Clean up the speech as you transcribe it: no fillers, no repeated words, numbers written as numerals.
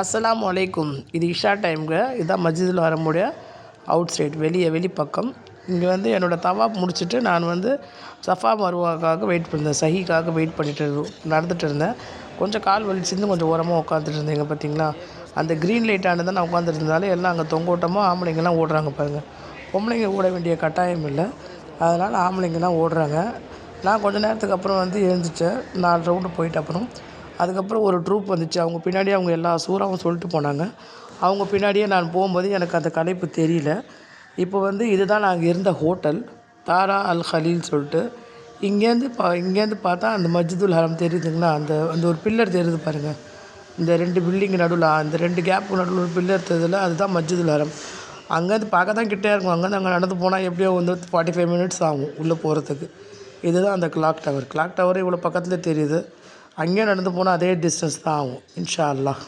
அஸ்ஸலாமு அலைக்கும். இது இஷா டைமுங்க. இதுதான் மஸ்ஜிதுல் ஹரமுடைய அவுட் சைட், வெளிப்பக்கம். இங்கே வந்து என்னோடய தவாப் முடிச்சுட்டு நான் வந்து சஃபா மருவாக்காக வெயிட் பண்ணியிருந்தேன், சஹிக்காக வெயிட் பண்ணிட்டு நடந்துகிட்டு இருந்தேன். கொஞ்சம் கால் வலிச்சிருந்து கொஞ்சம் ஓரமாக உட்காந்துட்டு இருந்தேங்க. பார்த்தீங்களா, அந்த க்ரீன் லைட் ஆனது நான் உட்காந்துருந்தனால எல்லாம் அங்கே தொங்கோட்டமாக ஆம்பளைங்கெல்லாம் ஓடுறாங்க பாருங்கள். பொம்பளைங்க ஓட வேண்டிய கட்டாயம் இல்லை, அதனால் ஆம்பளைங்கெல்லாம் ஓடுறாங்க. நான் கொஞ்சம் நேரத்துக்கு அப்புறம் வந்து எழுந்திரிச்சேன். 4 ரவுண்டு போயிட்டு அப்புறம் அதுக்கப்புறம் ஒரு ட்ரூப் வந்துச்சு. அவங்க பின்னாடியே அவங்க எல்லா சூறாவும் சொல்லிட்டு போனாங்க. அவங்க பின்னாடியே நான் போகும்போது எனக்கு அந்த களைப்பு தெரியல. இப்போ வந்து இதுதான் நாங்கள் இருந்த ஹோட்டல், தாரா அல் ஹலீல் சொல்லிட்டு. இங்கேருந்து பார்த்தா அந்த மஸ்ஜிதுல் ஹரம் தெரியுதுங்களா, அந்த அந்த ஒரு பில்லர் தெரியுது பாருங்கள். இந்த 2 பில்டிங் நடுவில், அந்த 2 கேப்புக்கு நடுவில் ஒரு பில்லர் தெரியுதுல்ல, அதுதான் மஸ்ஜிதுல் ஹரம். அங்கேருந்து பார்க்க தான் கிட்டே இருக்கும். அங்கேருந்து அங்கே நடந்து போனால் எப்படியோ வந்து 45 மினிட்ஸ் ஆகும் உள்ளே போகிறதுக்கு. இதுதான் அந்த கிளாக் டவர் இவ்வளோ பக்கத்தில் தெரியுது. அங்கேயும் நடந்து போனால் அதே டிஸ்டன்ஸ் தான் ஆகும், இன்ஷா அல்லாஹ்.